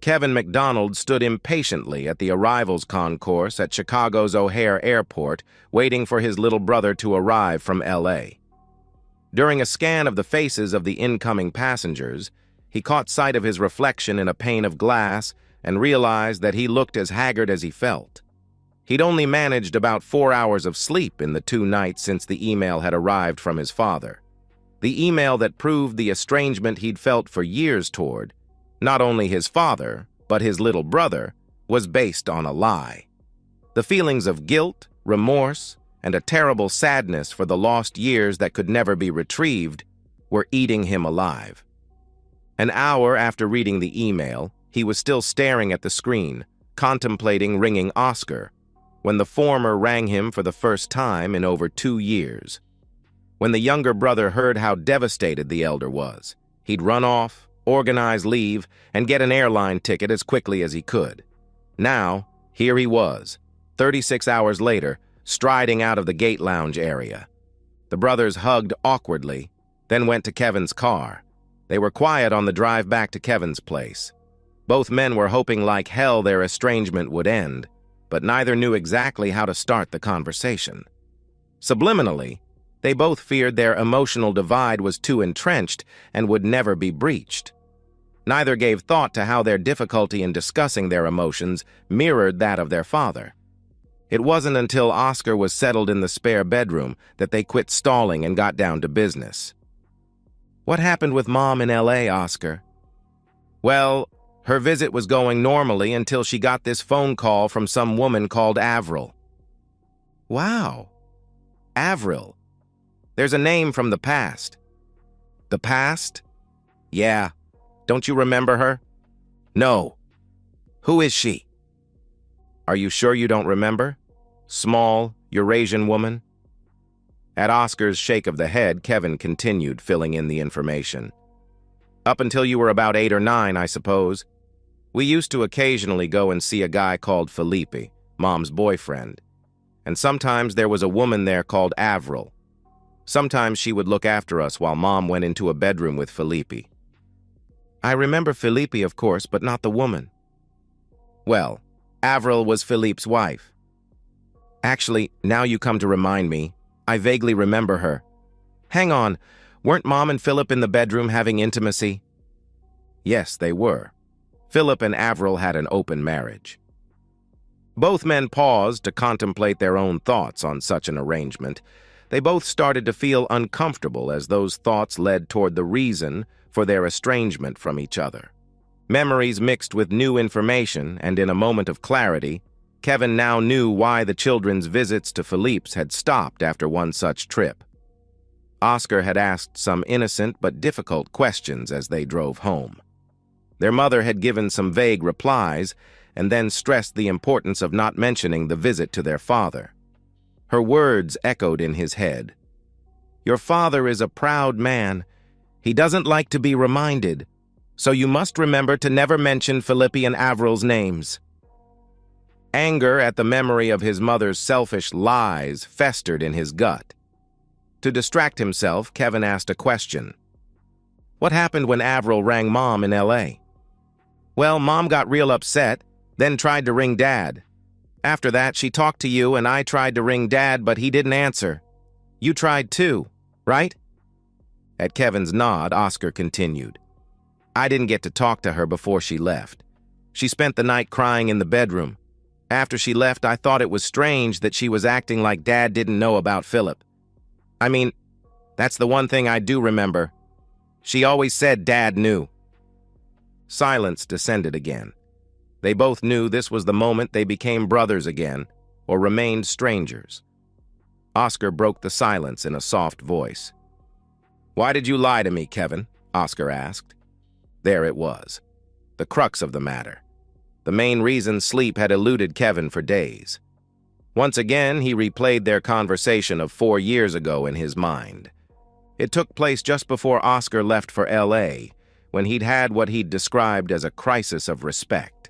Kevin McDonald stood impatiently at the arrivals concourse at Chicago's O'Hare Airport, waiting for his little brother to arrive from L.A. During a scan of the faces of the incoming passengers, he caught sight of his reflection in a pane of glass and realized that he looked as haggard as he felt. He'd only managed about 4 hours of sleep in the 2 nights since the email had arrived from his father. The email that proved the estrangement he'd felt for years toward not only his father, but his little brother, was based on a lie. The feelings of guilt, remorse, and a terrible sadness for the lost years that could never be retrieved were eating him alive. An hour after reading the email, he was still staring at the screen, contemplating ringing Oscar, when the former rang him for the first time in over 2 years. When the younger brother heard how devastated the elder was, he'd run off, organize leave, and get an airline ticket as quickly as he could. Now, here he was, 36 hours later, striding out of the gate lounge area. The brothers hugged awkwardly, then went to Kevin's car. They were quiet on the drive back to Kevin's place. Both men were hoping like hell their estrangement would end, but neither knew exactly how to start the conversation. Subliminally, they both feared their emotional divide was too entrenched and would never be breached. Neither gave thought to how their difficulty in discussing their emotions mirrored that of their father. It wasn't until Oscar was settled in the spare bedroom that they quit stalling and got down to business. "What happened with Mom in L.A., Oscar?" "Well, her visit was going normally until she got this phone call from some woman called Avril." "Wow. Avril. There's a name from the past." "The past?" "Yeah. Don't you remember her?" "No." "Who is she?" "Are you sure you don't remember? Small, Eurasian woman?" At Oscar's shake of the head, Kevin continued, filling in the information. "Up until you were about 8 or 9, I suppose. We used to occasionally go and see a guy called Felipe, Mom's boyfriend. And sometimes there was a woman there called Avril. Sometimes she would look after us while Mom went into a bedroom with Felipe." "I remember Felipe, of course, but not the woman." "Well, Avril was Felipe's wife." "Actually, now you come to remind me, I vaguely remember her. Hang on, weren't Mom and Philip in the bedroom having intimacy?" "Yes, they were. Philip and Avril had an open marriage." Both men paused to contemplate their own thoughts on such an arrangement. They both started to feel uncomfortable as those thoughts led toward the reason for their estrangement from each other. Memories mixed with new information, and in a moment of clarity, Kevin now knew why the children's visits to Philippe's had stopped after one such trip. Oscar had asked some innocent but difficult questions as they drove home. Their mother had given some vague replies and then stressed the importance of not mentioning the visit to their father. Her words echoed in his head. "Your father is a proud man. He doesn't like to be reminded, so you must remember to never mention Felipe and Avril's names." Anger at the memory of his mother's selfish lies festered in his gut. To distract himself, Kevin asked a question. "What happened when Avril rang Mom in L.A.? "Well, Mom got real upset, then tried to ring Dad. After that, she talked to you and I tried to ring Dad, but he didn't answer. You tried too, right?" At Kevin's nod, Oscar continued. "I didn't get to talk to her before she left. She spent the night crying in the bedroom. After she left, I thought it was strange that she was acting like Dad didn't know about Philip. I mean, that's the one thing I do remember. She always said Dad knew." Silence descended again. They both knew this was the moment they became brothers again, or remained strangers. Oscar broke the silence in a soft voice. "Why did you lie to me, Kevin?" Oscar asked. There it was, the crux of the matter. The main reason sleep had eluded Kevin for days. Once again, he replayed their conversation of 4 years ago in his mind. It took place just before Oscar left for L.A., when he'd had what he'd described as a crisis of respect.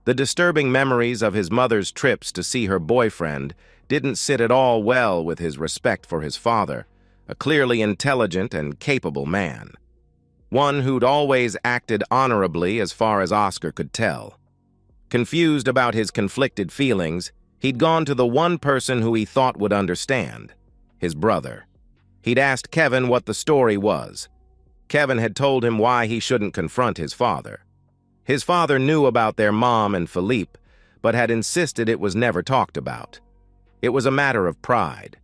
The disturbing memories of his mother's trips to see her boyfriend didn't sit at all well with his respect for his father, a clearly intelligent and capable man. one who'd always acted honorably as far as Oscar could tell. Confused about his conflicted feelings, he'd gone to the one person who he thought would understand, his brother. He'd asked Kevin what the story was. Kevin had told him why he shouldn't confront his father. His father knew about their mom and Philippe, but had insisted it was never talked about. It was a matter of pride.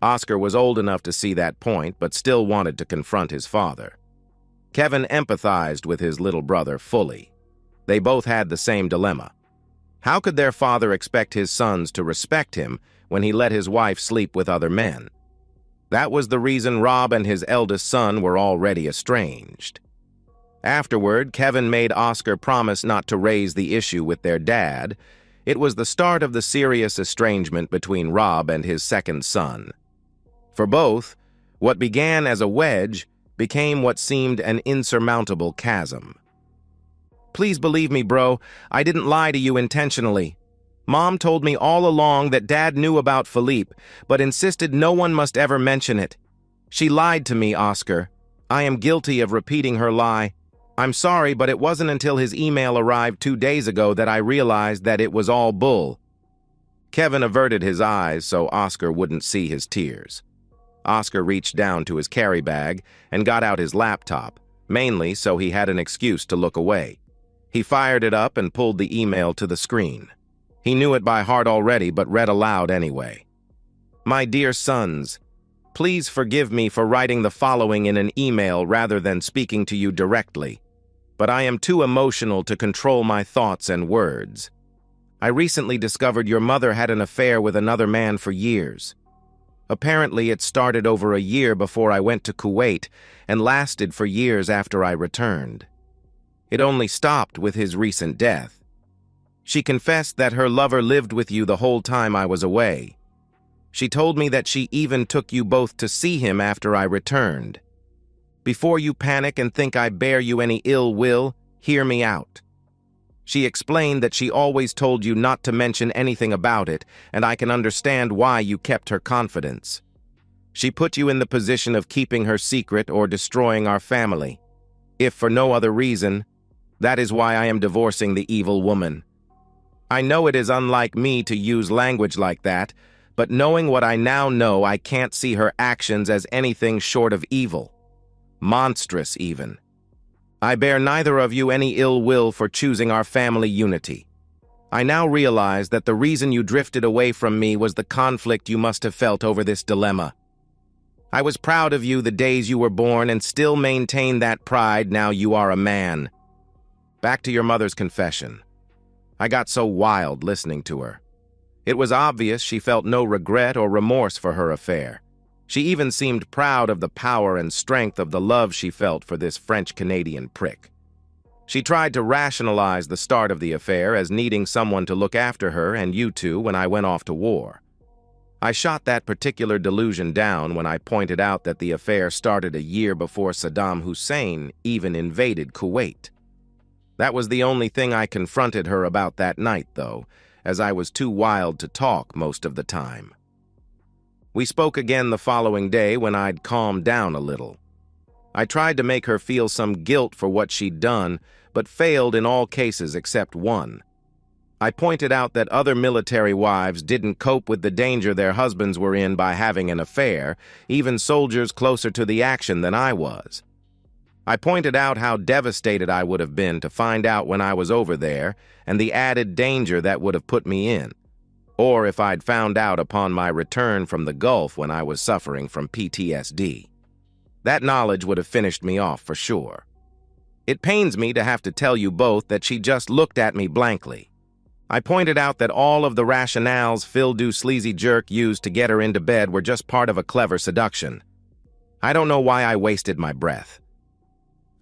Oscar was old enough to see that point, but still wanted to confront his father. Kevin empathized with his little brother fully. They both had the same dilemma. How could their father expect his sons to respect him when he let his wife sleep with other men? That was the reason Rob and his eldest son were already estranged. Afterward, Kevin made Oscar promise not to raise the issue with their dad. It was the start of the serious estrangement between Rob and his second son. For both, what began as a wedge became what seemed an insurmountable chasm. "Please believe me, bro. I didn't lie to you intentionally. Mom told me all along that Dad knew about Philippe, but insisted no one must ever mention it. She lied to me, Oscar. I am guilty of repeating her lie. I'm sorry, but it wasn't until his email arrived 2 days ago that I realized that it was all bull." Kevin averted his eyes so Oscar wouldn't see his tears. Oscar reached down to his carry bag and got out his laptop, mainly so he had an excuse to look away. He fired it up and pulled the email to the screen. He knew it by heart already, but read aloud anyway. "My dear sons, please forgive me for writing the following in an email rather than speaking to you directly, but I am too emotional to control my thoughts and words. I recently discovered your mother had an affair with another man for years. Apparently, it started over a year before I went to Kuwait and lasted for years after I returned. It only stopped with his recent death. She confessed that her lover lived with you the whole time I was away. She told me that she even took you both to see him after I returned. Before you panic and think I bear you any ill will, hear me out. She explained that she always told you not to mention anything about it, and I can understand why you kept her confidence. She put you in the position of keeping her secret or destroying our family. If for no other reason, that is why I am divorcing the evil woman. I know it is unlike me to use language like that, but knowing what I now know, I can't see her actions as anything short of evil. Monstrous, even. I bear neither of you any ill will for choosing our family unity. I now realize that the reason you drifted away from me was the conflict you must have felt over this dilemma. I was proud of you the days you were born and still maintain that pride now you are a man." Back to your mother's confession. I got so wild listening to her. It was obvious she felt no regret or remorse for her affair. She even seemed proud of the power and strength of the love she felt for this French-Canadian prick. She tried to rationalize the start of the affair as needing someone to look after her and you two when I went off to war. I shot that particular delusion down when I pointed out that the affair started a year before Saddam Hussein even invaded Kuwait. That was the only thing I confronted her about that night, though, as I was too wild to talk most of the time. We spoke again the following day when I'd calmed down a little. I tried to make her feel some guilt for what she'd done, but failed in all cases except one. I pointed out that other military wives didn't cope with the danger their husbands were in by having an affair, even soldiers closer to the action than I was. I pointed out how devastated I would have been to find out when I was over there and the added danger that would have put me in, or if I'd found out upon my return from the Gulf when I was suffering from PTSD. That knowledge would have finished me off for sure. It pains me to have to tell you both that she just looked at me blankly. I pointed out that all of the rationales Phil Du Sleazy Jerk used to get her into bed were just part of a clever seduction. I don't know why I wasted my breath.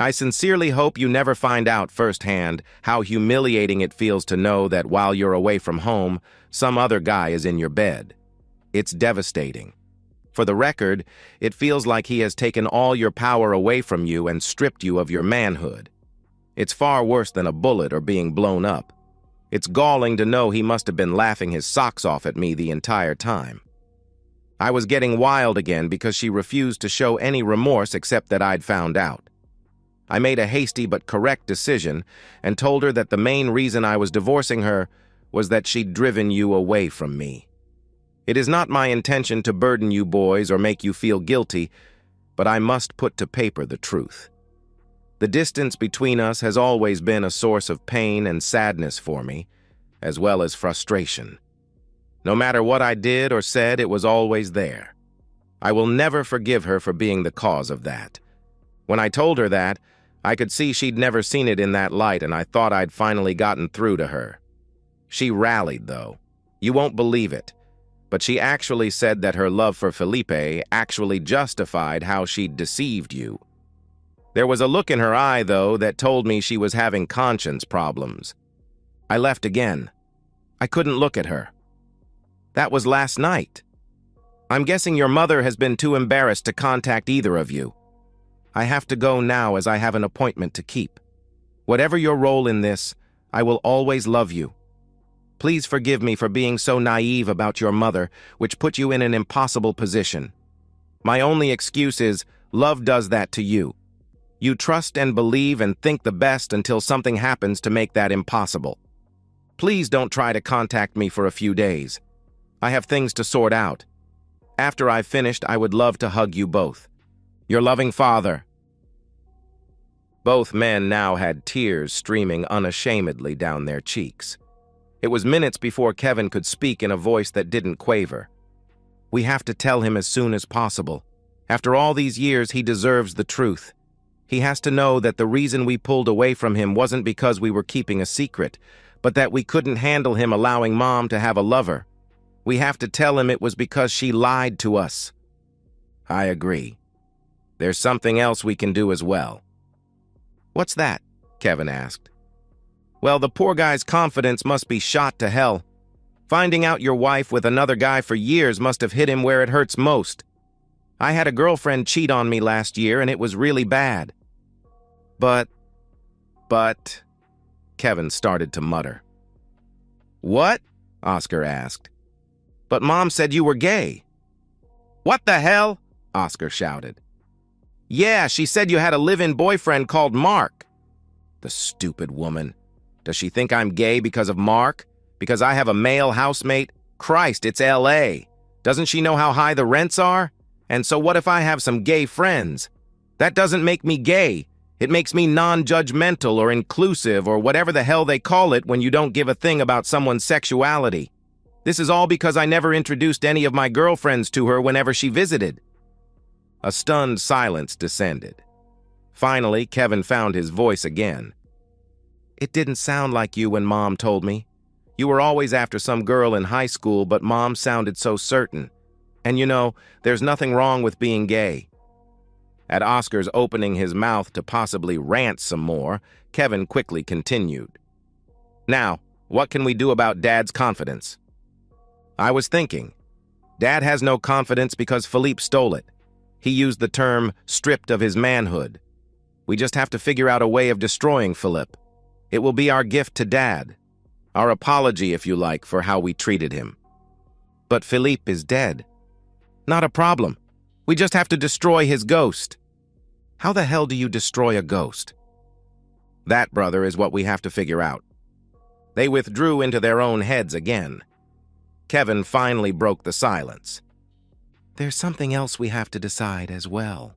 I sincerely hope you never find out firsthand how humiliating it feels to know that while you're away from home, some other guy is in your bed. It's devastating. For the record, it feels like he has taken all your power away from you and stripped you of your manhood. It's far worse than a bullet or being blown up. It's galling to know he must have been laughing his socks off at me the entire time. I was getting wild again because she refused to show any remorse except that I'd found out. I made a hasty but correct decision and told her that the main reason I was divorcing her was that she'd driven you away from me. It is not my intention to burden you boys or make you feel guilty, but I must put to paper the truth. The distance between us has always been a source of pain and sadness for me, as well as frustration. No matter what I did or said, it was always there. I will never forgive her for being the cause of that. When I told her that, I could see she'd never seen it in that light, and I thought I'd finally gotten through to her. She rallied, though. You won't believe it, but she actually said that her love for Felipe actually justified how she'd deceived you. There was a look in her eye, though, that told me she was having conscience problems. I left again. I couldn't look at her. That was last night. I'm guessing your mother has been too embarrassed to contact either of you. I have to go now as I have an appointment to keep. Whatever your role in this, I will always love you. Please forgive me for being so naive about your mother, which put you in an impossible position. My only excuse is, love does that to you. You trust and believe and think the best until something happens to make that impossible. Please don't try to contact me for a few days. I have things to sort out. After I've finished, I would love to hug you both. Your loving father. Both men now had tears streaming unashamedly down their cheeks. It was minutes before Kevin could speak in a voice that didn't quaver. We have to tell him as soon as possible. After all these years, he deserves the truth. He has to know that the reason we pulled away from him wasn't because we were keeping a secret, but that we couldn't handle him allowing Mom to have a lover. We have to tell him it was because she lied to us. I agree. There's something else we can do as well. What's that? Kevin asked. Well, the poor guy's confidence must be shot to hell. Finding out your wife with another guy for years must have hit him where it hurts most. I had a girlfriend cheat on me last year, and it was really bad. But, Kevin started to mutter. What? Oscar asked. But Mom said you were gay. What the hell? Oscar shouted. Yeah, she said you had a live-in boyfriend called Mark. The stupid woman. Does she think I'm gay because of Mark? Because I have a male housemate? Christ, it's L.A. Doesn't she know how high the rents are? And so what if I have some gay friends? That doesn't make me gay. It makes me non-judgmental or inclusive or whatever the hell they call it when you don't give a thing about someone's sexuality. This is all because I never introduced any of my girlfriends to her whenever she visited. A stunned silence descended. Finally, Kevin found his voice again. It didn't sound like you when Mom told me. You were always after some girl in high school, but Mom sounded so certain. And you know, there's nothing wrong with being gay. At Oscar's opening his mouth to possibly rant some more, Kevin quickly continued. Now, what can we do about Dad's confidence? I was thinking. Dad has no confidence because Philippe stole it. He used the term stripped of his manhood. We just have to figure out a way of destroying Philippe. It will be our gift to Dad. Our apology, if you like, for how we treated him. But Philippe is dead. Not a problem. We just have to destroy his ghost. How the hell do you destroy a ghost? That, brother, is what we have to figure out. They withdrew into their own heads again. Kevin finally broke the silence. There's something else we have to decide as well.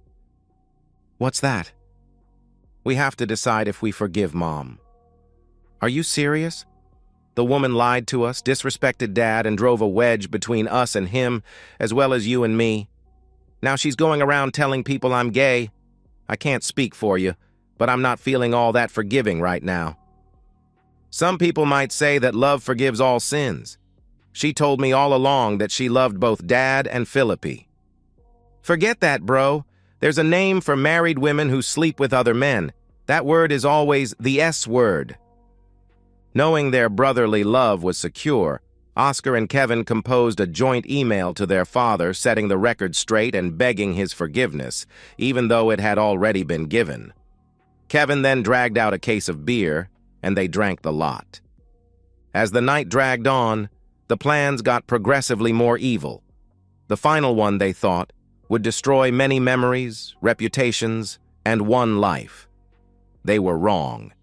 What's that? We have to decide if we forgive Mom. Are you serious? The woman lied to us, disrespected Dad, and drove a wedge between us and him, as well as you and me. Now she's going around telling people I'm gay. I can't speak for you, but I'm not feeling all that forgiving right now. Some people might say that love forgives all sins. She told me all along that she loved both Dad and Philippi. Forget that, bro. There's a name for married women who sleep with other men. That word is always the S word. Knowing their brotherly love was secure, Oscar and Kevin composed a joint email to their father setting the record straight and begging his forgiveness, even though it had already been given. Kevin then dragged out a case of beer, and they drank the lot. As the night dragged on, the plans got progressively more evil. The final one, they thought, would destroy many memories, reputations, and one life. They were wrong.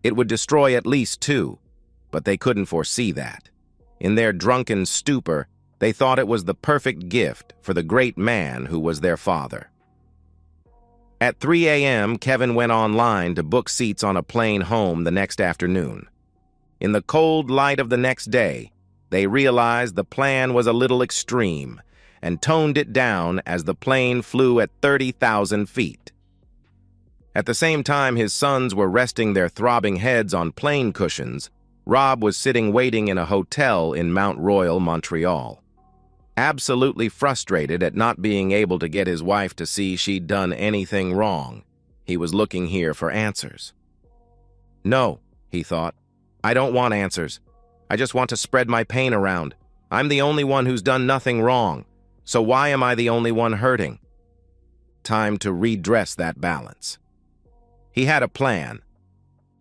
It would destroy at least two, but they couldn't foresee that. In their drunken stupor, they thought it was the perfect gift for the great man who was their father. At 3 a.m., Kevin went online to book seats on a plane home the next afternoon. In the cold light of the next day, they realized the plan was a little extreme and toned it down as the plane flew at 30,000 feet. At the same time his sons were resting their throbbing heads on plane cushions, Rob was sitting waiting in a hotel in Mount Royal, Montreal. Absolutely frustrated at not being able to get his wife to see she'd done anything wrong, he was looking here for answers. No, he thought, I don't want answers. I just want to spread my pain around. I'm the only one who's done nothing wrong, so why am I the only one hurting? Time to redress that balance. He had a plan.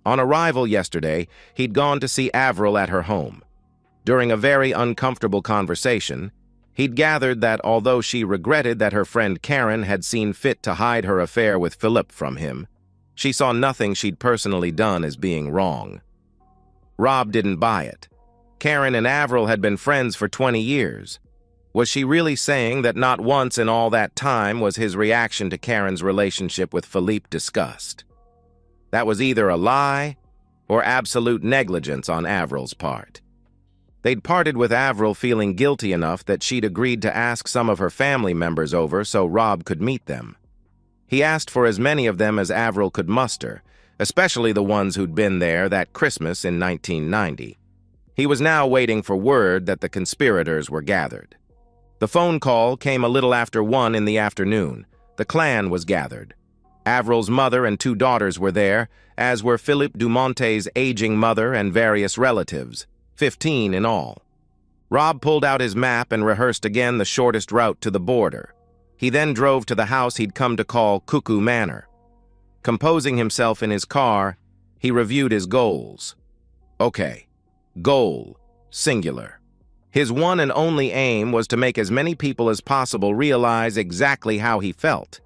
On arrival yesterday, he'd gone to see Avril at her home. During a very uncomfortable conversation, he'd gathered that although she regretted that her friend Karen had seen fit to hide her affair with Philip from him, she saw nothing she'd personally done as being wrong. Rob didn't buy it. Karen and Avril had been friends for 20 years. Was she really saying that not once in all that time was his reaction to Karen's relationship with Philippe discussed? That was either a lie or absolute negligence on Avril's part. They'd parted with Avril feeling guilty enough that she'd agreed to ask some of her family members over so Rob could meet them. He asked for as many of them as Avril could muster, especially the ones who'd been there that Christmas in 1990. He was now waiting for word that the conspirators were gathered. The phone call came a little after 1 in the afternoon. The clan was gathered. Avril's mother and 2 daughters were there, as were Philippe Dumonte's aging mother and various relatives, 15 in all. Rob pulled out his map and rehearsed again the shortest route to the border. He then drove to the house he'd come to call Cuckoo Manor. Composing himself in his car, he reviewed his goals. Okay, goal, singular. His one and only aim was to make as many people as possible realize exactly how he felt.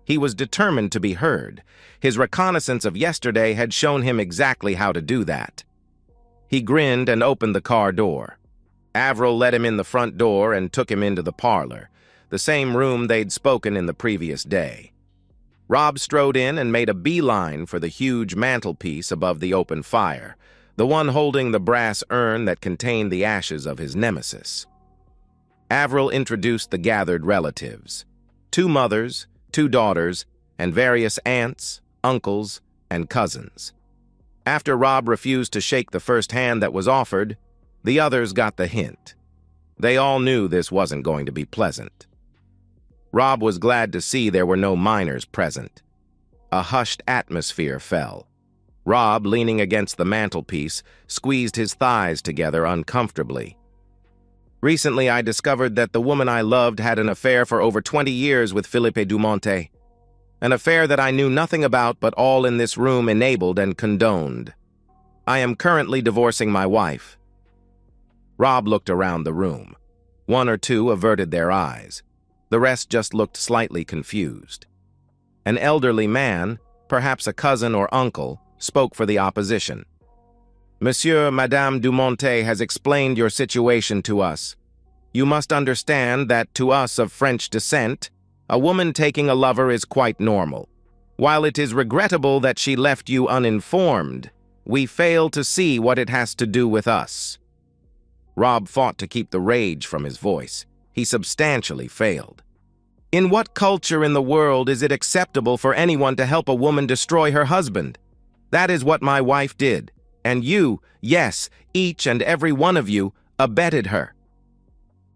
He was determined to be heard. His reconnaissance of yesterday had shown him exactly how to do that. He grinned and opened the car door. Avril let him in the front door and took him into the parlor, the same room they'd spoken in the previous day. Rob strode in and made a beeline for the huge mantelpiece above the open fire, the one holding the brass urn that contained the ashes of his nemesis. Avril introduced the gathered relatives, 2 mothers, 2 daughters, and various aunts, uncles, and cousins. After Rob refused to shake the first hand that was offered, the others got the hint. They all knew this wasn't going to be pleasant. Rob was glad to see there were no minors present. A hushed atmosphere fell. Rob, leaning against the mantelpiece, squeezed his thighs together uncomfortably. Recently, I discovered that the woman I loved had an affair for over 20 years with Philippe Dumonte. An affair that I knew nothing about but all in this room enabled and condoned. I am currently divorcing my wife. Rob looked around the room. 1 or 2 averted their eyes. The rest just looked slightly confused. An elderly man, perhaps a cousin or uncle, spoke for the opposition. Monsieur, Madame Dumonte has explained your situation to us. You must understand that to us of French descent, a woman taking a lover is quite normal. While it is regrettable that she left you uninformed, we fail to see what it has to do with us. Rob fought to keep the rage from his voice. He substantially failed. In what culture in the world is it acceptable for anyone to help a woman destroy her husband? That is what my wife did. And you, yes, each and every one of you, abetted her.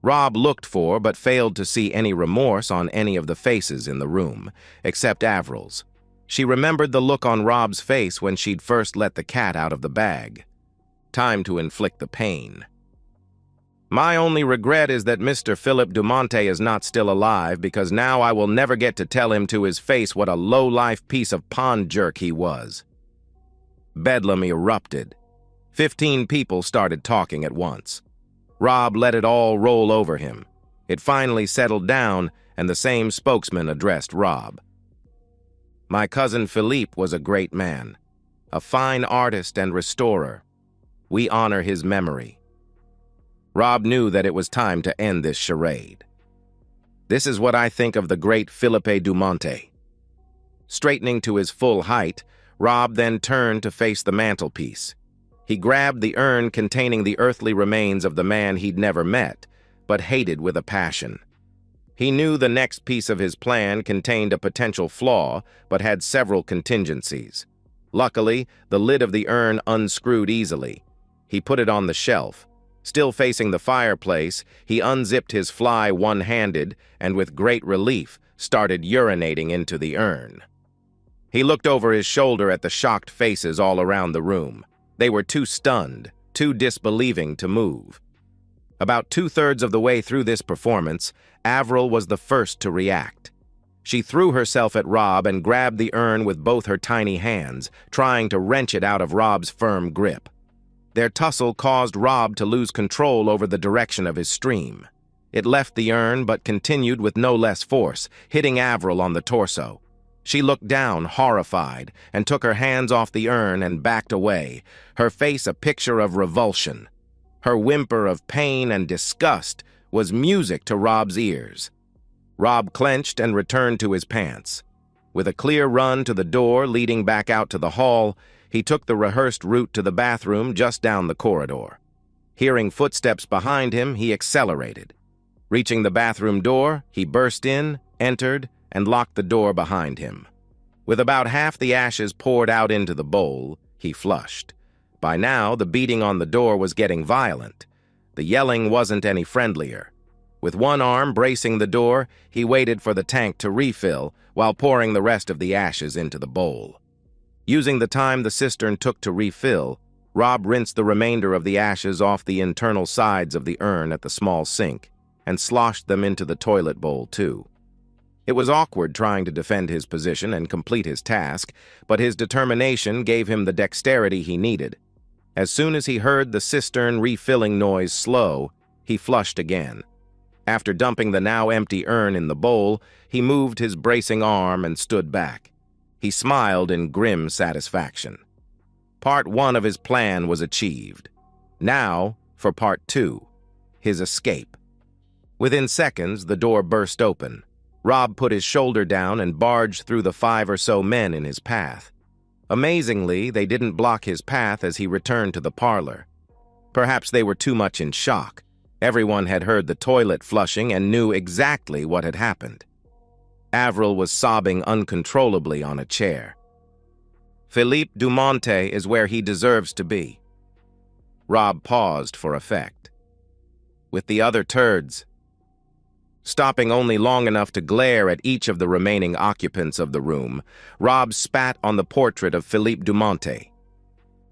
Rob looked for but failed to see any remorse on any of the faces in the room, except Avril's. She remembered the look on Rob's face when she'd first let the cat out of the bag. Time to inflict the pain. My only regret is that Mr. Philippe Dumonte is not still alive, because now I will never get to tell him to his face what a low-life piece of pond jerk he was. Bedlam erupted. 15 people started talking at once. Rob let it all roll over him. It finally settled down, and the same spokesman addressed Rob. My cousin Philippe was a great man. a fine artist and restorer. We honor his memory." Rob knew that it was time to end this charade. "This is what I think of the great Philippe Dumonte." Straightening to his full height, Rob then turned to face the mantelpiece. He grabbed the urn containing the earthly remains of the man he'd never met, but hated with a passion. He knew the next piece of his plan contained a potential flaw, but had several contingencies. Luckily, the lid of the urn unscrewed easily. He put it on the shelf. Still facing the fireplace, he unzipped his fly one-handed and with great relief started urinating into the urn. He looked over his shoulder at the shocked faces all around the room. They were too stunned, too disbelieving to move. About 2/3 of the way through this performance, Avril was the first to react. She threw herself at Rob and grabbed the urn with both her tiny hands, trying to wrench it out of Rob's firm grip. Their tussle caused Rob to lose control over the direction of his stream. It left the urn but continued with no less force, hitting Avril on the torso. She looked down, horrified, and took her hands off the urn and backed away, her face a picture of revulsion. Her whimper of pain and disgust was music to Rob's ears. Rob clenched and returned to his pants. With a clear run to the door leading back out to the hall, he took the rehearsed route to the bathroom just down the corridor. Hearing footsteps behind him, he accelerated. Reaching the bathroom door, he burst in, entered, and locked the door behind him. With about half the ashes poured out into the bowl, he flushed. By now, the beating on the door was getting violent. The yelling wasn't any friendlier. With one arm bracing the door, he waited for the tank to refill while pouring the rest of the ashes into the bowl. Using the time the cistern took to refill, Rob rinsed the remainder of the ashes off the internal sides of the urn at the small sink and sloshed them into the toilet bowl too. It was awkward trying to defend his position and complete his task, but his determination gave him the dexterity he needed. As soon as he heard the cistern refilling noise slow, he flushed again. After dumping the now empty urn in the bowl, he moved his bracing arm and stood back. He smiled in grim satisfaction. Part 1 of his plan was achieved. Now, for Part 2, his escape. Within seconds, the door burst open. Rob put his shoulder down and barged through the 5 or so men in his path. Amazingly, they didn't block his path as he returned to the parlor. Perhaps they were too much in shock. Everyone had heard the toilet flushing and knew exactly what had happened. Avril was sobbing uncontrollably on a chair. "Philippe Dumonte is where he deserves to be." Rob paused for effect. "With the other turds." Stopping only long enough to glare at each of the remaining occupants of the room, Rob spat on the portrait of Philippe Dumonte.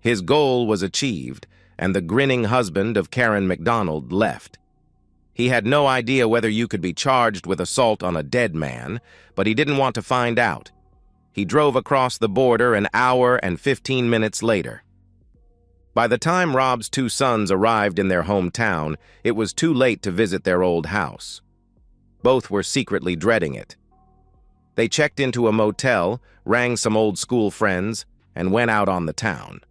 His goal was achieved, and the grinning husband of Karen MacDonald left. He had no idea whether you could be charged with assault on a dead man, but he didn't want to find out. He drove across the border an hour and 15 minutes later. By the time Rob's 2 sons arrived in their hometown, it was too late to visit their old house. Both were secretly dreading it. They checked into a motel, rang some old school friends, and went out on the town.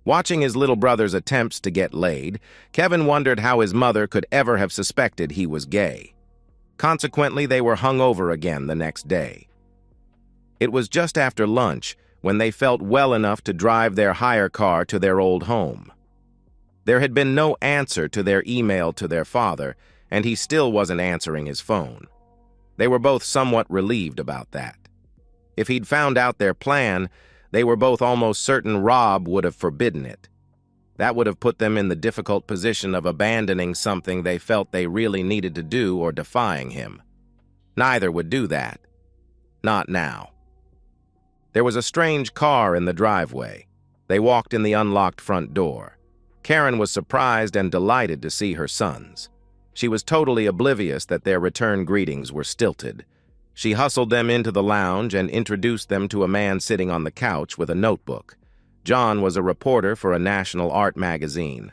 Watching his little brother's attempts to get laid, Kevin wondered how his mother could ever have suspected he was gay. Consequently, they were hung over again the next day. It was just after lunch when they felt well enough to drive their hire car to their old home. There had been no answer to their email to their father, and he still wasn't answering his phone. They were both somewhat relieved about that. If he'd found out their plan, they were both almost certain Rob would have forbidden it. That would have put them in the difficult position of abandoning something they felt they really needed to do or defying him. Neither would do that. Not now. There was a strange car in the driveway. They walked in the unlocked front door. Karen was surprised and delighted to see her sons. She was totally oblivious that their return greetings were stilted. She hustled them into the lounge and introduced them to a man sitting on the couch with a notebook. John was a reporter for a national art magazine.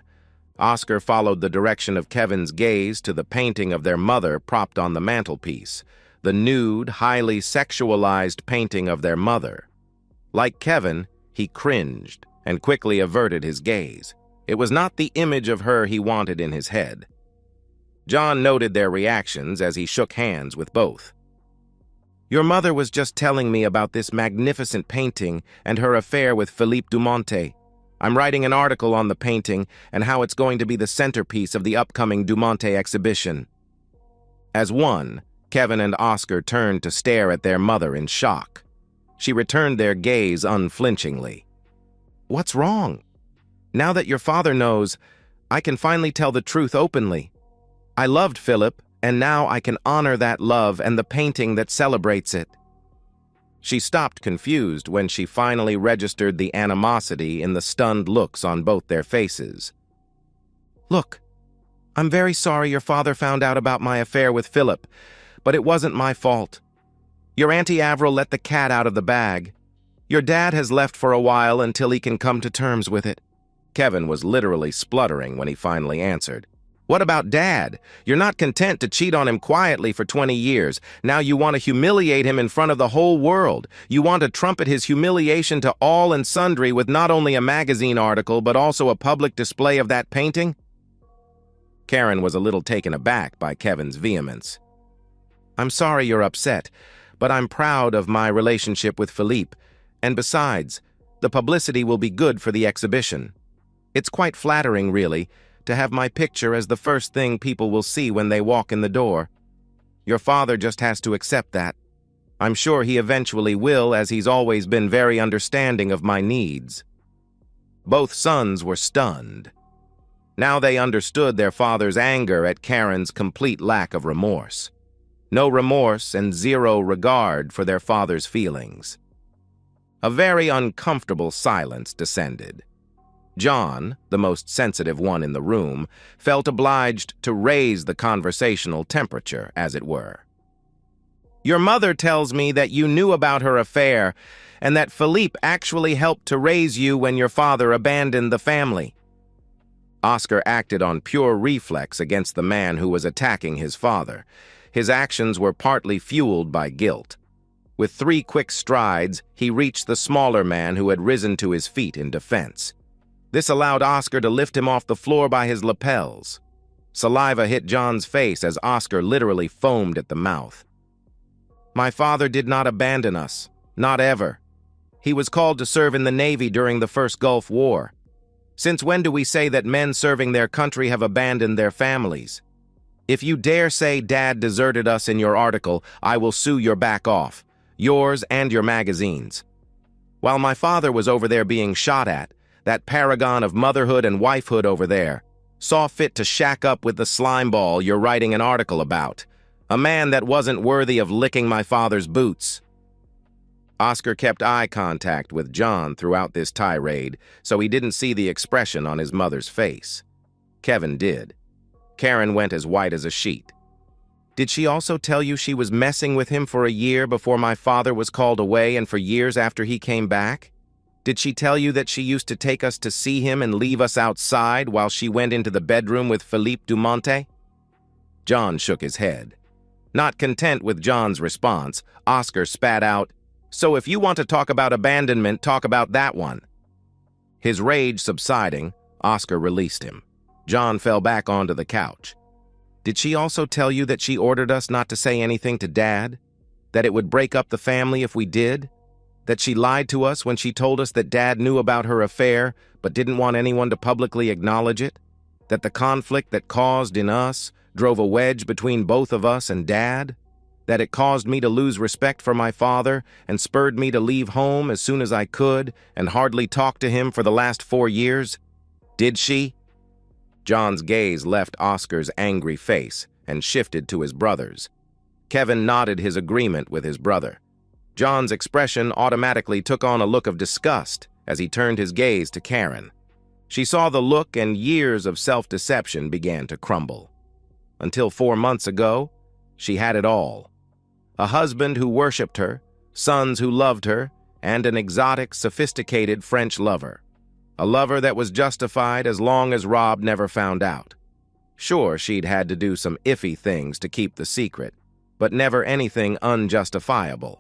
Oscar followed the direction of Kevin's gaze to the painting of their mother propped on the mantelpiece, the nude, highly sexualized painting of their mother. Like Kevin, He cringed and quickly averted his gaze. It was not the image of her he wanted in his head. John noted their reactions as he shook hands with both. "Your mother was just telling me about this magnificent painting and her affair with Philippe Dumonte. I'm writing an article on the painting and how it's going to be the centerpiece of the upcoming Dumonte exhibition." As one, Kevin and Oscar turned to stare at their mother in shock. She returned their gaze unflinchingly. "What's wrong? Now that your father knows, I can finally tell the truth openly. I loved Philip, and now I can honor that love and the painting that celebrates it." She stopped confused when she finally registered the animosity in the stunned looks on both their faces. "Look, I'm very sorry your father found out about my affair with Philip, but it wasn't my fault. Your Auntie Avril let the cat out of the bag. Your dad has left for a while until he can come to terms with it." Kevin was literally spluttering when he finally answered. "What about Dad? You're not content to cheat on him quietly for 20 years. Now you want to humiliate him in front of the whole world. You want to trumpet his humiliation to all and sundry with not only a magazine article but also a public display of that painting?" Karen was a little taken aback by Kevin's vehemence. "I'm sorry you're upset, but I'm proud of my relationship with Philippe. And besides, the publicity will be good for the exhibition. It's quite flattering, really, to have my picture as the first thing people will see when they walk in the door. Your father just has to accept that. I'm sure he eventually will, as he's always been very understanding of my needs." Both sons were stunned. Now they understood their father's anger at Karen's complete lack of remorse. No remorse and zero regard for their father's feelings. A very uncomfortable silence descended. John, the most sensitive one in the room, felt obliged to raise the conversational temperature, as it were. "Your mother tells me that you knew about her affair and that Philippe actually helped to raise you when your father abandoned the family." Oscar acted on pure reflex against the man who was attacking his father. His actions were partly fueled by guilt. With 3 quick strides, he reached the smaller man who had risen to his feet in defense. This allowed Oscar to lift him off the floor by his lapels. Saliva hit John's face as Oscar literally foamed at the mouth. "My father did not abandon us, not ever. He was called to serve in the Navy during the First Gulf War. Since when do we say that men serving their country have abandoned their families? If you dare say Dad deserted us in your article, I will sue your back off, yours and your magazine's. While my father was over there being shot at, that paragon of motherhood and wifehood over there saw fit to shack up with the slimeball you're writing an article about, a man that wasn't worthy of licking my father's boots." Oscar kept eye contact with John throughout this tirade, so he didn't see the expression on his mother's face. Kevin did. Karen went as white as a sheet. "Did she also tell you she was messing with him for a year before my father was called away and for years after he came back? Did she tell you that she used to take us to see him and leave us outside while she went into the bedroom with Philippe Dumonte?" John shook his head. Not content with John's response, Oscar spat out, "So if you want to talk about abandonment, talk about that one." His rage subsiding, Oscar released him. John fell back onto the couch. "Did she also tell you that she ordered us not to say anything to Dad? That it would break up the family if we did? That she lied to us when she told us that Dad knew about her affair but didn't want anyone to publicly acknowledge it? That the conflict that caused in us drove a wedge between both of us and Dad? That it caused me to lose respect for my father and spurred me to leave home as soon as I could and hardly talk to him for the last 4 years? Did she?" John's gaze left Oscar's angry face and shifted to his brother's. Kevin nodded his agreement with his brother. John's expression automatically took on a look of disgust as he turned his gaze to Karen. She saw the look and years of self-deception began to crumble. Until 4 months ago, she had it all. A husband who worshipped her, sons who loved her, and an exotic, sophisticated French lover. A lover that was justified as long as Rob never found out. Sure, she'd had to do some iffy things to keep the secret, but never anything unjustifiable.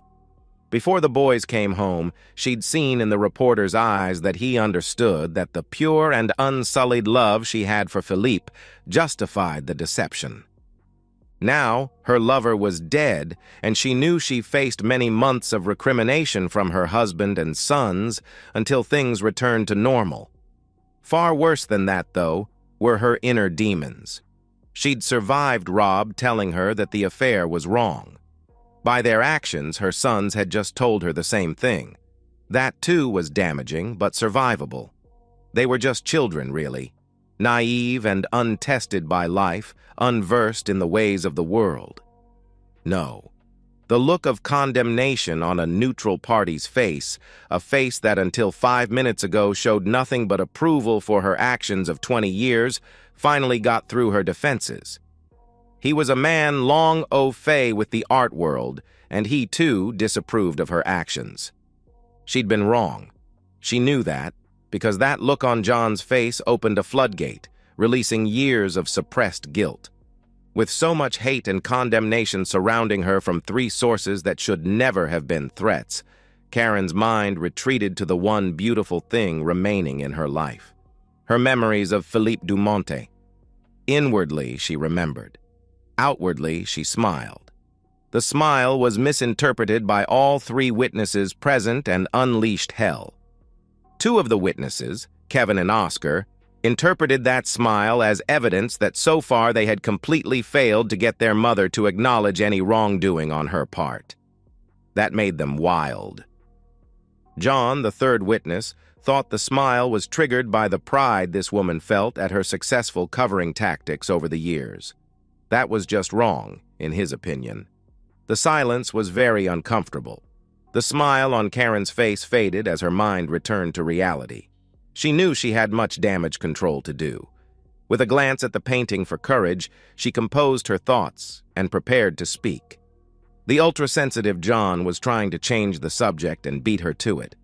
Before the boys came home, she'd seen in the reporter's eyes that he understood that the pure and unsullied love she had for Philippe justified the deception. Now, her lover was dead, and she knew she faced many months of recrimination from her husband and sons until things returned to normal. Far worse than that, though, were her inner demons. She'd survived Rob telling her that the affair was wrong. By their actions, her sons had just told her the same thing. That, too, was damaging, but survivable. They were just children, really. Naive and untested by life, unversed in the ways of the world. No. The look of condemnation on a neutral party's face, a face that until 5 minutes ago showed nothing but approval for her actions of 20 years, finally got through her defenses. He was a man long au fait with the art world, and he, too, disapproved of her actions. She'd been wrong. She knew that, because that look on John's face opened a floodgate, releasing years of suppressed guilt. With so much hate and condemnation surrounding her from 3 sources that should never have been threats, Karen's mind retreated to the one beautiful thing remaining in her life. Her memories of Philippe Dumonte. Inwardly, she remembered. Outwardly, she smiled. The smile was misinterpreted by all 3 witnesses present and unleashed hell. 2 of the witnesses, Kevin and Oscar, interpreted that smile as evidence that so far they had completely failed to get their mother to acknowledge any wrongdoing on her part. That made them wild. John, the 3rd witness, thought the smile was triggered by the pride this woman felt at her successful covering tactics over the years. That was just wrong, in his opinion. The silence was very uncomfortable. The smile on Karen's face faded as her mind returned to reality. She knew she had much damage control to do. With a glance at the painting for courage, she composed her thoughts and prepared to speak. The ultra-sensitive John was trying to change the subject and beat her to it.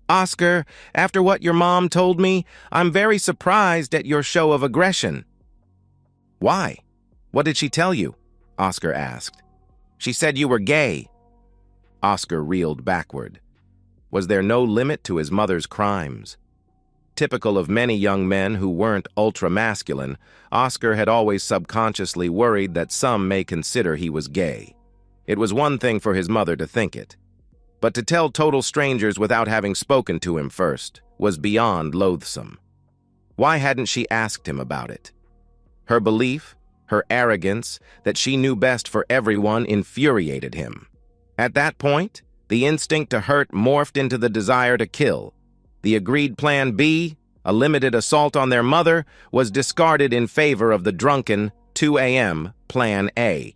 "Oscar, after what your mom told me, I'm very surprised at your show of aggression." "Why? What did she tell you?" Oscar asked. "She said you were gay." Oscar reeled backward. Was there no limit to his mother's crimes? Typical of many young men who weren't ultra-masculine, Oscar had always subconsciously worried that some may consider he was gay. It was one thing for his mother to think it, but to tell total strangers without having spoken to him first was beyond loathsome. Why hadn't she asked him about it? Her belief, her arrogance, that she knew best for everyone infuriated him. At that point, the instinct to hurt morphed into the desire to kill. The agreed Plan B, a limited assault on their mother, was discarded in favor of the drunken 2 a.m. Plan A.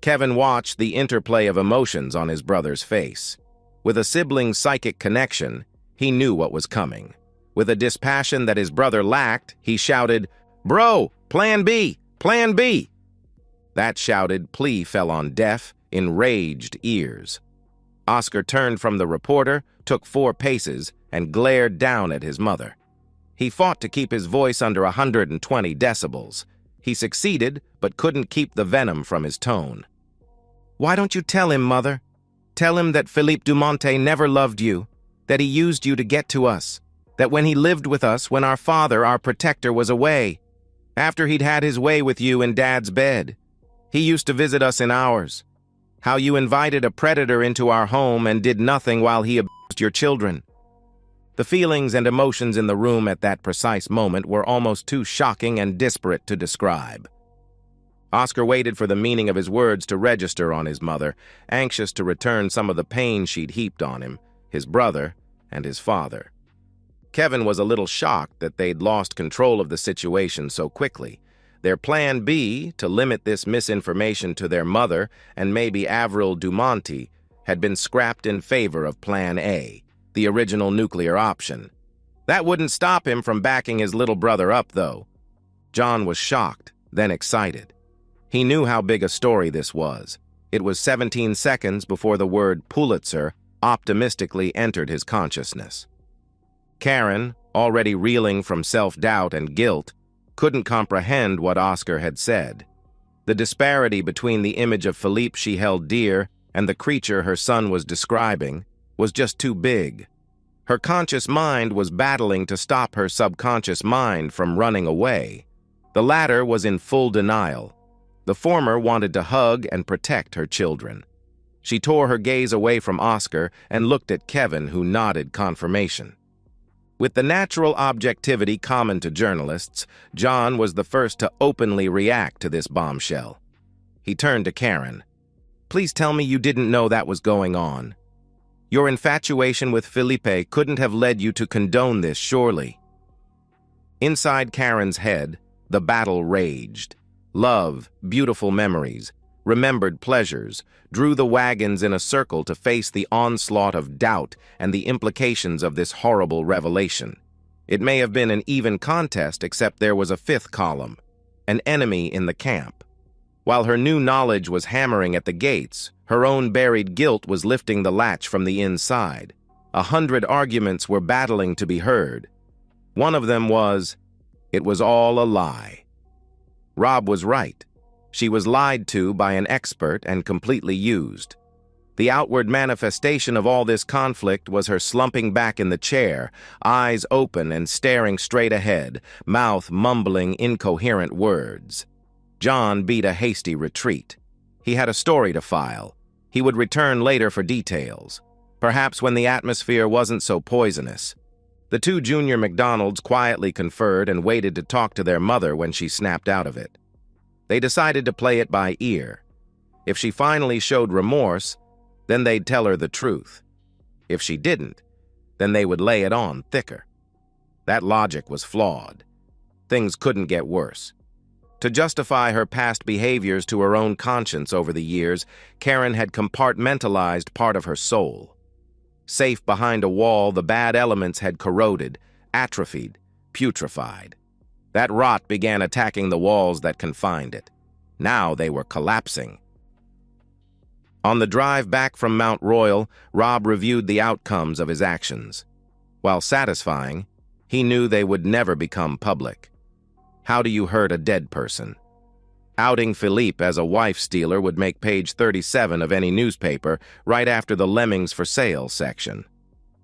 Kevin watched the interplay of emotions on his brother's face. With a sibling's psychic connection, he knew what was coming. With a dispassion that his brother lacked, he shouted, "Bro, Plan B! Plan B!" That shouted plea fell on deaf, enraged ears. Oscar turned from the reporter, took 4 paces, and glared down at his mother. He fought to keep his voice under 120 decibels. He succeeded, but couldn't keep the venom from his tone. "Why don't you tell him, Mother? Tell him that Philippe Dumonte never loved you, that he used you to get to us, that when he lived with us, when our father, our protector, was away, after he'd had his way with you in Dad's bed. He used to visit us in ours. How you invited a predator into our home and did nothing while he abused your children." The feelings and emotions in the room at that precise moment were almost too shocking and disparate to describe. Oscar waited for the meaning of his words to register on his mother, anxious to return some of the pain she'd heaped on him, his brother, and his father. Kevin was a little shocked that they'd lost control of the situation so quickly. Their Plan B, to limit this misinformation to their mother and maybe Avril Dumonte, had been scrapped in favor of Plan A, the original nuclear option. That wouldn't stop him from backing his little brother up, though. John was shocked, then excited. He knew how big a story this was. It was 17 seconds before the word Pulitzer optimistically entered his consciousness. Karen, already reeling from self-doubt and guilt, couldn't comprehend what Oscar had said. The disparity between the image of Philippe she held dear and the creature her son was describing was just too big. Her conscious mind was battling to stop her subconscious mind from running away. The latter was in full denial. The former wanted to hug and protect her children. She tore her gaze away from Oscar and looked at Kevin, who nodded confirmation. With the natural objectivity common to journalists, John was the first to openly react to this bombshell. He turned to Karen. "Please tell me you didn't know that was going on. Your infatuation with Felipe couldn't have led you to condone this, surely." Inside Karen's head, the battle raged. Love, beautiful memories, remembered pleasures, drew the wagons in a circle to face the onslaught of doubt and the implications of this horrible revelation. It may have been an even contest, except there was a fifth column, an enemy in the camp. While her new knowledge was hammering at the gates, her own buried guilt was lifting the latch from the inside. 100 arguments were battling to be heard. One of them was, it was all a lie. Rob was right. She was lied to by an expert and completely used. The outward manifestation of all this conflict was her slumping back in the chair, eyes open and staring straight ahead, mouth mumbling incoherent words. John beat a hasty retreat. He had a story to file. He would return later for details, perhaps when the atmosphere wasn't so poisonous. The two junior McDonalds quietly conferred and waited to talk to their mother when she snapped out of it. They decided to play it by ear. If she finally showed remorse, then they'd tell her the truth. If she didn't, then they would lay it on thicker. That logic was flawed. Things couldn't get worse. To justify her past behaviors to her own conscience over the years, Karen had compartmentalized part of her soul. Safe behind a wall, the bad elements had corroded, atrophied, putrefied. That rot began attacking the walls that confined it. Now they were collapsing. On the drive back from Mount Royal, Rob reviewed the outcomes of his actions. While satisfying, he knew they would never become public. How do you hurt a dead person? Outing Philippe as a wife stealer would make page 37 of any newspaper right after the Lemmings for Sale section.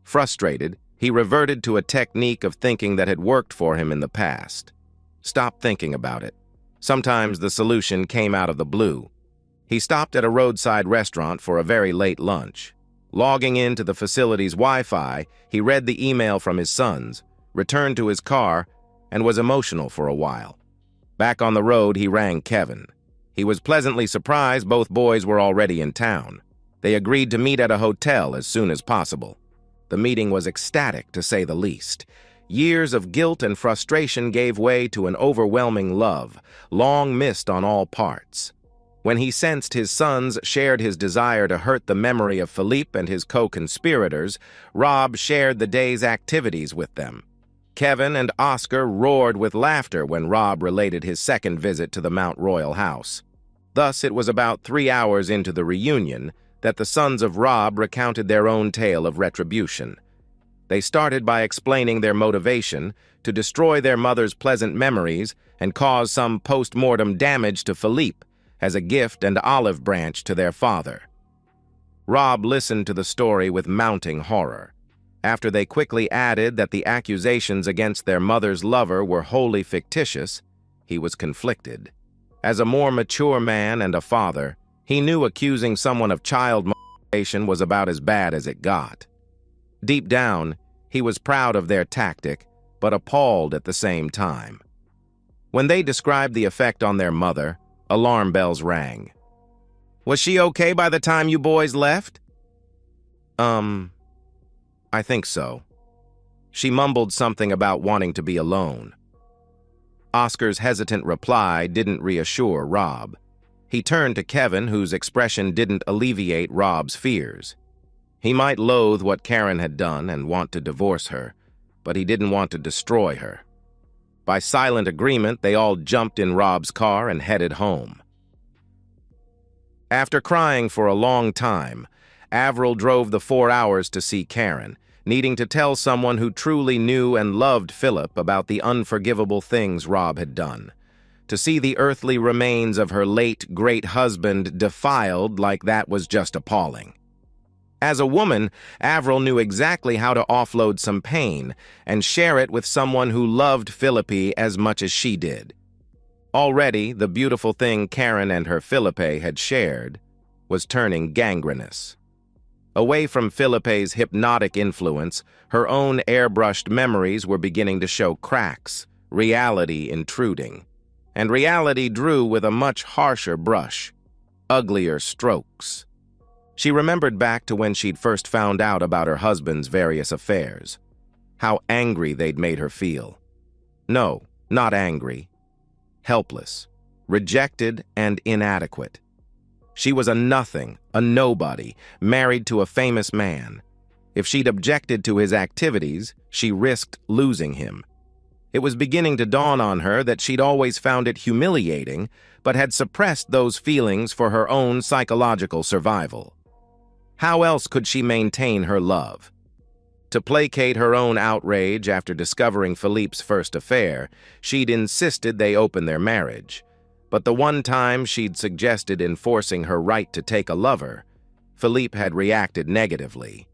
Frustrated, he reverted to a technique of thinking that had worked for him in the past. Stop thinking about it. Sometimes the solution came out of the blue. He stopped at a roadside restaurant for a very late lunch. Logging into the facility's Wi-Fi, he read the email from his sons, returned to his car, and was emotional for a while. Back on the road, he rang Kevin. He was pleasantly surprised both boys were already in town. They agreed to meet at a hotel as soon as possible. The meeting was ecstatic, to say the least. Years of guilt and frustration gave way to an overwhelming love, long missed on all parts. When he sensed his sons shared his desire to hurt the memory of Philippe and his co-conspirators, Rob shared the day's activities with them. Kevin and Oscar roared with laughter when Rob related his second visit to the Mount Royal house. Thus, it was about 3 hours into the reunion that the sons of Rob recounted their own tale of retribution. They started by explaining their motivation to destroy their mother's pleasant memories and cause some post-mortem damage to Philippe as a gift and olive branch to their father. Rob listened to the story with mounting horror. After they quickly added that the accusations against their mother's lover were wholly fictitious, he was conflicted. As a more mature man and a father, he knew accusing someone of child molestation was about as bad as it got. Deep down, he was proud of their tactic, but appalled at the same time. When they described the effect on their mother, alarm bells rang. "Was she okay by the time you boys left?" I think so. She mumbled something about wanting to be alone. Oscar's hesitant reply didn't reassure Rob. He turned to Kevin, whose expression didn't alleviate Rob's fears. He might loathe what Karen had done and want to divorce her, but he didn't want to destroy her. By silent agreement, they all jumped in Rob's car and headed home. After crying for a long time, Avril drove the 4 hours to see Karen, needing to tell someone who truly knew and loved Philip about the unforgivable things Rob had done. To see the earthly remains of her late great husband defiled like that was just appalling. As a woman, Avril knew exactly how to offload some pain and share it with someone who loved Philippi as much as she did. Already, the beautiful thing Karen and her Philippe had shared was turning gangrenous. Away from Philippe's hypnotic influence, her own airbrushed memories were beginning to show cracks, reality intruding. And reality drew with a much harsher brush, uglier strokes. She remembered back to when she'd first found out about her husband's various affairs, how angry they'd made her feel. No, not angry. Helpless, rejected, and inadequate. She was a nothing, a nobody, married to a famous man. If she'd objected to his activities, she risked losing him. It was beginning to dawn on her that she'd always found it humiliating, but had suppressed those feelings for her own psychological survival. How else could she maintain her love? To placate her own outrage after discovering Philippe's first affair, she'd insisted they open their marriage. But the one time she'd suggested enforcing her right to take a lover, Philippe had reacted negatively.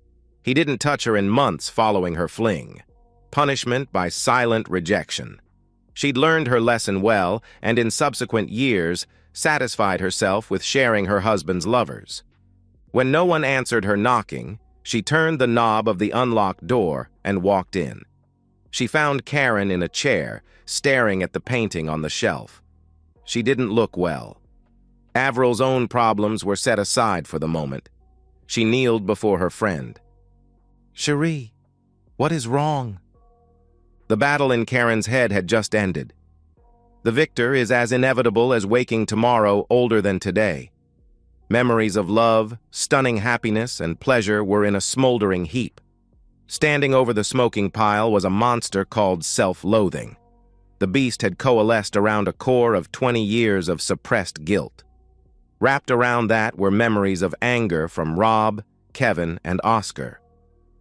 He didn't touch her in months following her fling. Punishment by silent rejection. She'd learned her lesson well, and in subsequent years, satisfied herself with sharing her husband's lovers. When no one answered her knocking, she turned the knob of the unlocked door and walked in. She found Karen in a chair, staring at the painting on the shelf. She didn't look well. Avril's own problems were set aside for the moment. She kneeled before her friend. "Cherie, what is wrong?" The battle in Karen's head had just ended. The victor is as inevitable as waking tomorrow older than today. Memories of love, stunning happiness, and pleasure were in a smoldering heap. Standing over the smoking pile was a monster called self-loathing. The beast had coalesced around a core of 20 years of suppressed guilt. Wrapped around that were memories of anger from Rob, Kevin, and Oscar.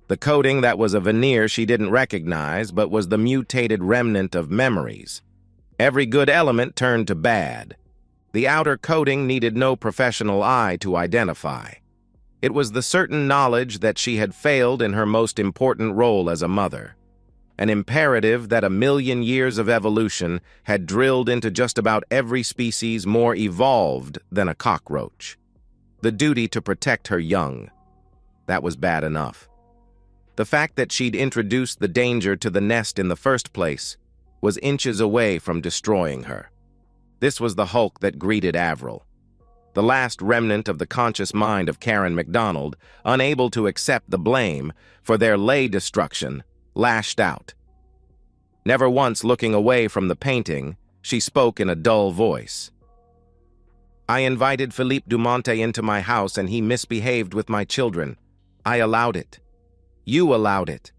The coating that was a veneer she didn't recognize, but was the mutated remnant of memories. Every good element turned to bad. The outer coating needed no professional eye to identify. It was the certain knowledge that she had failed in her most important role as a mother. An imperative that 1,000,000 years of evolution had drilled into just about every species more evolved than a cockroach. The duty to protect her young. That was bad enough. The fact that she'd introduced the danger to the nest in the first place was inches away from destroying her. This was the Hulk that greeted Avril. The last remnant of the conscious mind of Karen MacDonald, unable to accept the blame for their lay destruction, lashed out. Never once looking away from the painting, she spoke in a dull voice. "I invited Philippe Dumonte into my house and he misbehaved with my children. I allowed it. You allowed it."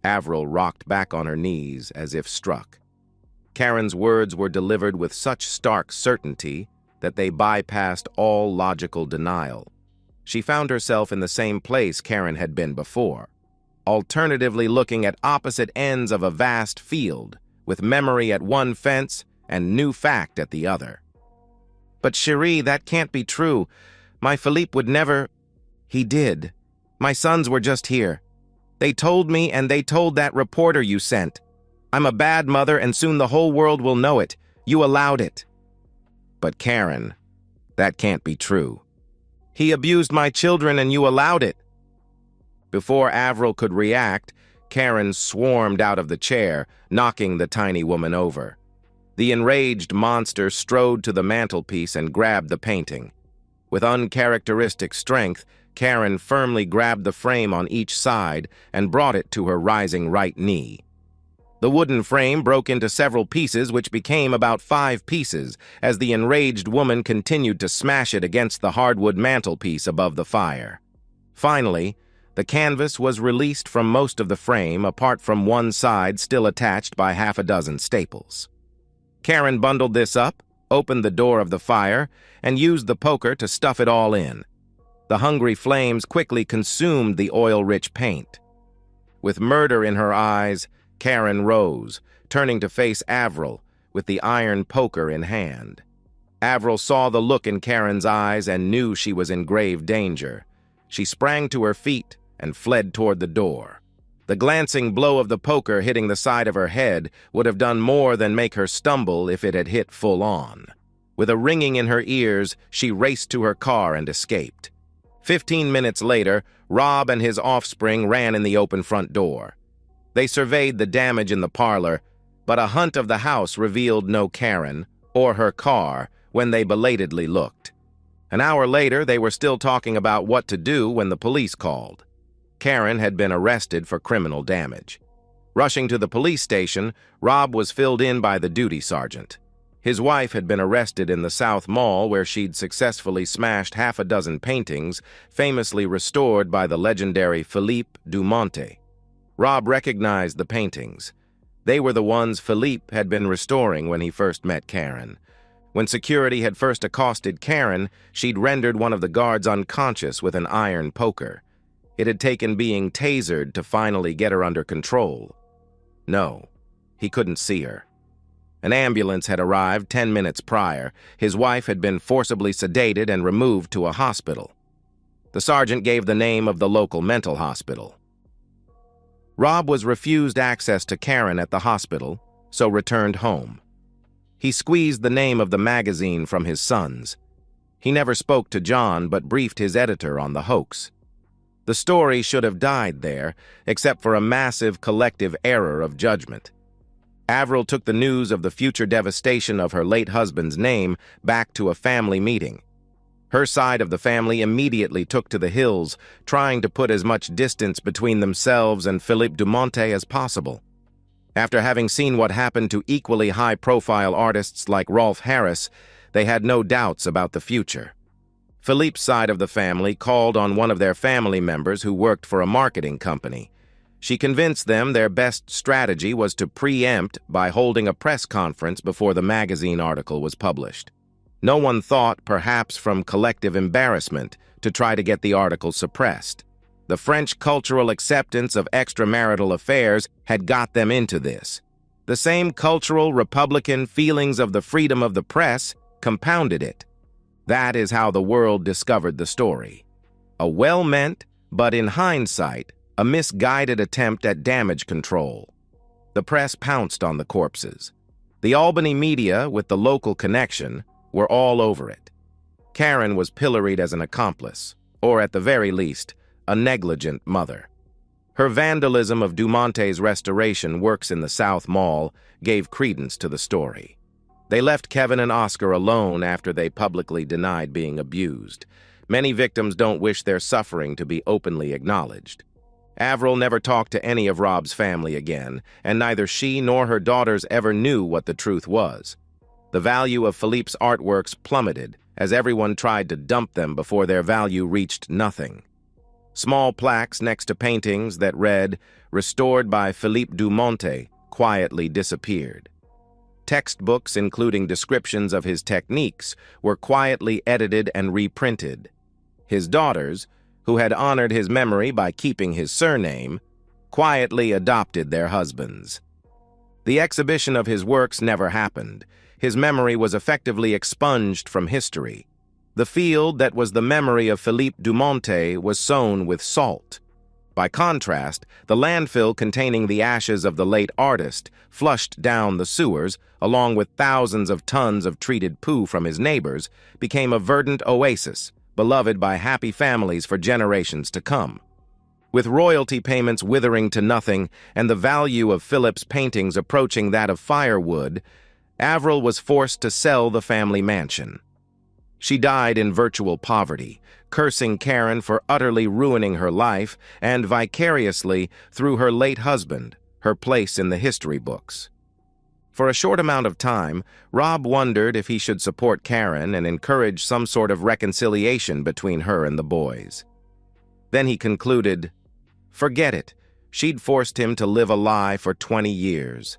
Avril rocked back on her knees as if struck. Karen's words were delivered with such stark certainty that they bypassed all logical denial. She found herself in the same place Karen had been before, alternatively looking at opposite ends of a vast field, with memory at one fence and new fact at the other. "But Cherie, that can't be true. My Philippe would never—" "He did. My sons were just here. They told me and they told that reporter you sent. I'm a bad mother and soon the whole world will know it. You allowed it." "But Karen, that can't be true." "He abused my children and you allowed it." Before Avril could react, Karen swarmed out of the chair, knocking the tiny woman over. The enraged monster strode to the mantelpiece and grabbed the painting. With uncharacteristic strength, Karen firmly grabbed the frame on each side and brought it to her rising right knee. The wooden frame broke into several pieces, which became about 5 pieces, as the enraged woman continued to smash it against the hardwood mantelpiece above the fire. Finally, the canvas was released from most of the frame, apart from one side still attached by 6 staples. Karen bundled this up, opened the door of the fire, and used the poker to stuff it all in. The hungry flames quickly consumed the oil-rich paint. With murder in her eyes, Karen rose, turning to face Avril, with the iron poker in hand. Avril saw the look in Karen's eyes and knew she was in grave danger. She sprang to her feet and fled toward the door. The glancing blow of the poker hitting the side of her head would have done more than make her stumble if it had hit full on. With a ringing in her ears, she raced to her car and escaped. 15 minutes later, Rob and his offspring ran in the open front door. They surveyed the damage in the parlor, but a hunt of the house revealed no Karen or her car when they belatedly looked. An hour later, they were still talking about what to do when the police called. Karen had been arrested for criminal damage. Rushing to the police station, Rob was filled in by the duty sergeant. His wife had been arrested in the South Mall where she'd successfully smashed half a dozen paintings famously restored by the legendary Philippe Dumontet. Rob recognized the paintings. They were the ones Philippe had been restoring when he first met Karen. When security had first accosted Karen, she'd rendered one of the guards unconscious with an iron poker. It had taken being tasered to finally get her under control. No, he couldn't see her. An ambulance had arrived 10 minutes prior. His wife had been forcibly sedated and removed to a hospital. The sergeant gave the name of the local mental hospital. Rob was refused access to Karen at the hospital, so returned home. He squeezed the name of the magazine from his sons. He never spoke to John, but briefed his editor on the hoax. The story should have died there, except for a massive collective error of judgment. Avril took the news of the future devastation of her late husband's name back to a family meeting. Her side of the family immediately took to the hills, trying to put as much distance between themselves and Philippe Dumontet as possible. After having seen what happened to equally high-profile artists like Rolf Harris, they had no doubts about the future. Philippe's side of the family called on one of their family members who worked for a marketing company. She convinced them their best strategy was to preempt by holding a press conference before the magazine article was published. No one thought, perhaps from collective embarrassment, to try to get the article suppressed. The French cultural acceptance of extramarital affairs had got them into this. The same cultural Republican feelings of the freedom of the press compounded it. That is how the world discovered the story. A well-meant, but in hindsight, a misguided attempt at damage control. The press pounced on the corpses. The Albany media, with the local connection, were all over it. Karen was pilloried as an accomplice, or at the very least, a negligent mother. Her vandalism of Dumontet's restoration works in the South Mall gave credence to the story. They left Kevin and Oscar alone after they publicly denied being abused. Many victims don't wish their suffering to be openly acknowledged. Avril never talked to any of Rob's family again, and neither she nor her daughters ever knew what the truth was. The value of Philippe's artworks plummeted as everyone tried to dump them before their value reached nothing. Small plaques next to paintings that read, "Restored by Philippe Dumontet," quietly disappeared. Textbooks, including descriptions of his techniques, were quietly edited and reprinted. His daughters, who had honored his memory by keeping his surname, quietly adopted their husbands. The exhibition of his works never happened. His memory was effectively expunged from history. The field that was the memory of Philippe Dumontet was sown with salt. By contrast, the landfill containing the ashes of the late artist flushed down the sewers, along with thousands of tons of treated poo from his neighbors, became a verdant oasis, beloved by happy families for generations to come. With royalty payments withering to nothing and the value of Philippe's paintings approaching that of firewood, Avril was forced to sell the family mansion. She died in virtual poverty, cursing Karen for utterly ruining her life and vicariously, through her late husband, her place in the history books. For a short amount of time, Rob wondered if he should support Karen and encourage some sort of reconciliation between her and the boys. Then he concluded, forget it, she'd forced him to live a lie for 20 years.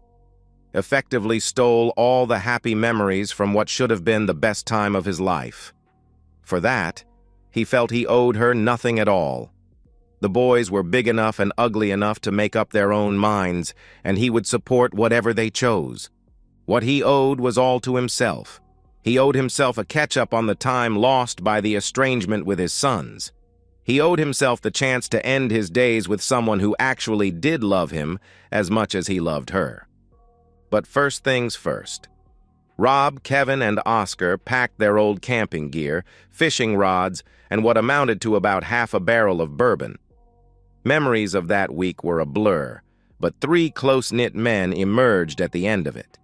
Effectively stole all the happy memories from what should have been the best time of his life. For that, he felt he owed her nothing at all. The boys were big enough and ugly enough to make up their own minds, and he would support whatever they chose. What he owed was all to himself. He owed himself a catch-up on the time lost by the estrangement with his sons. He owed himself the chance to end his days with someone who actually did love him as much as he loved her. But first things first. Rob, Kevin, and Oscar packed their old camping gear, fishing rods, and what amounted to about half a barrel of bourbon. Memories of that week were a blur, but three close-knit men emerged at the end of it.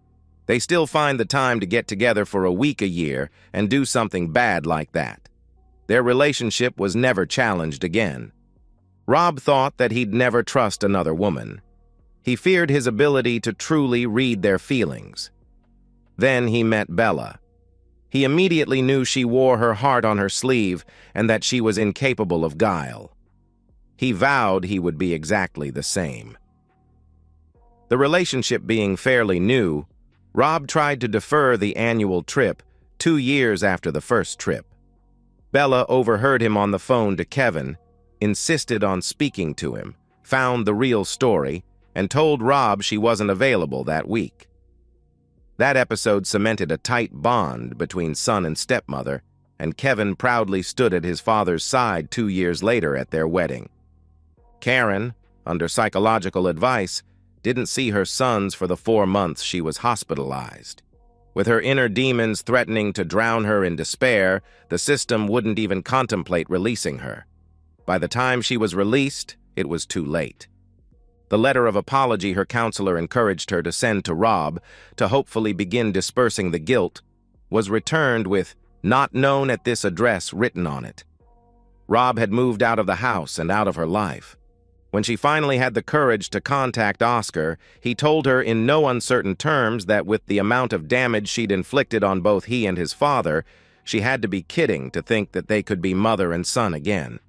They still find the time to get together for a week a year and do something bad like that. Their relationship was never challenged again. Rob thought that he'd never trust another woman. He feared his ability to truly read their feelings. Then he met Bella. He immediately knew she wore her heart on her sleeve and that she was incapable of guile. He vowed he would be exactly the same. The relationship being fairly new, Rob tried to defer the annual trip 2 years after the first trip. Bella overheard him on the phone to Kevin, insisted on speaking to him, found the real story, and told Rob she wasn't available that week. That episode cemented a tight bond between son and stepmother, and Kevin proudly stood at his father's side 2 years later at their wedding. Karen, under psychological advice, didn't see her sons for the 4 months she was hospitalized. With her inner demons threatening to drown her in despair, the system wouldn't even contemplate releasing her. By the time she was released, it was too late. The letter of apology her counselor encouraged her to send to Rob to hopefully begin dispersing the guilt was returned with "not known at this address" written on it. Rob had moved out of the house and out of her life. When she finally had the courage to contact Oscar, he told her in no uncertain terms that with the amount of damage she'd inflicted on both he and his father, she had to be kidding to think that they could be mother and son again.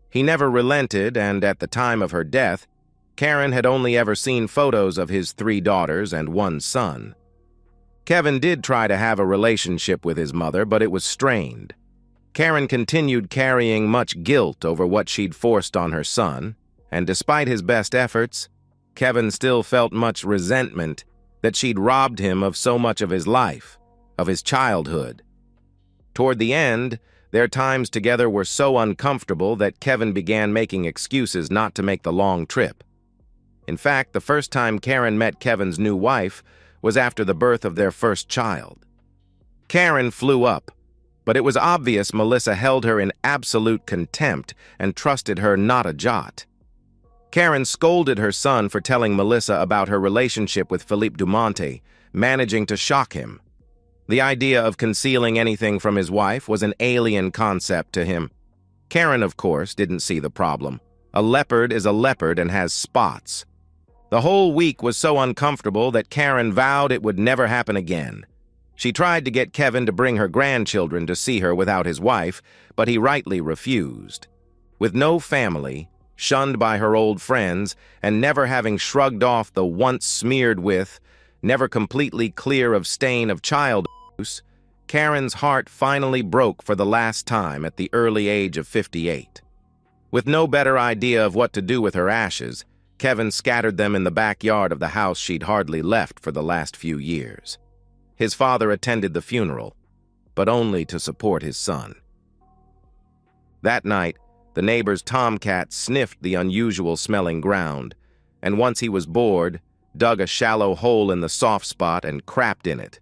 He never relented, and at the time of her death, Karen had only ever seen photos of his 3 daughters and 1 son. Kevin did try to have a relationship with his mother, but it was strained. Karen continued carrying much guilt over what she'd forced on her son, and despite his best efforts, Kevin still felt much resentment that she'd robbed him of so much of his life, of his childhood. Toward the end, their times together were so uncomfortable that Kevin began making excuses not to make the long trip. In fact, the first time Karen met Kevin's new wife was after the birth of their first child. Karen flew up, but it was obvious Melissa held her in absolute contempt and trusted her not a jot. Karen scolded her son for telling Melissa about her relationship with Philippe Dumonte, managing to shock him. The idea of concealing anything from his wife was an alien concept to him. Karen, of course, didn't see the problem. A leopard is a leopard and has spots. The whole week was so uncomfortable that Karen vowed it would never happen again. She tried to get Kevin to bring her grandchildren to see her without his wife, but he rightly refused. With no family, shunned by her old friends, and never having shrugged off the once smeared with, never completely clear of stain of child abuse, Karen's heart finally broke for the last time at the early age of 58. With no better idea of what to do with her ashes, Kevin scattered them in the backyard of the house she'd hardly left for the last few years. His father attended the funeral, but only to support his son. That night, the neighbor's tomcat sniffed the unusual-smelling ground, and once he was bored, dug a shallow hole in the soft spot and crapped in it.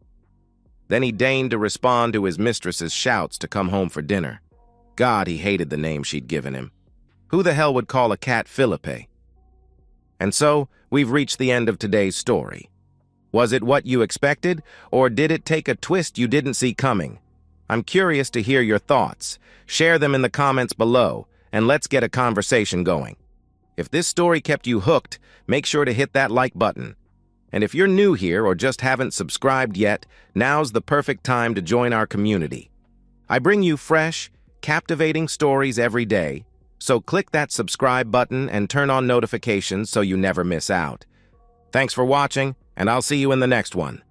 Then he deigned to respond to his mistress's shouts to come home for dinner. God, he hated the name she'd given him. Who the hell would call a cat Philippe? And so, we've reached the end of today's story. Was it what you expected, or did it take a twist you didn't see coming? I'm curious to hear your thoughts. Share them in the comments below, and let's get a conversation going. If this story kept you hooked, make sure to hit that like button. And if you're new here or just haven't subscribed yet, now's the perfect time to join our community. I bring you fresh, captivating stories every day, so click that subscribe button and turn on notifications so you never miss out. Thanks for watching, and I'll see you in the next one.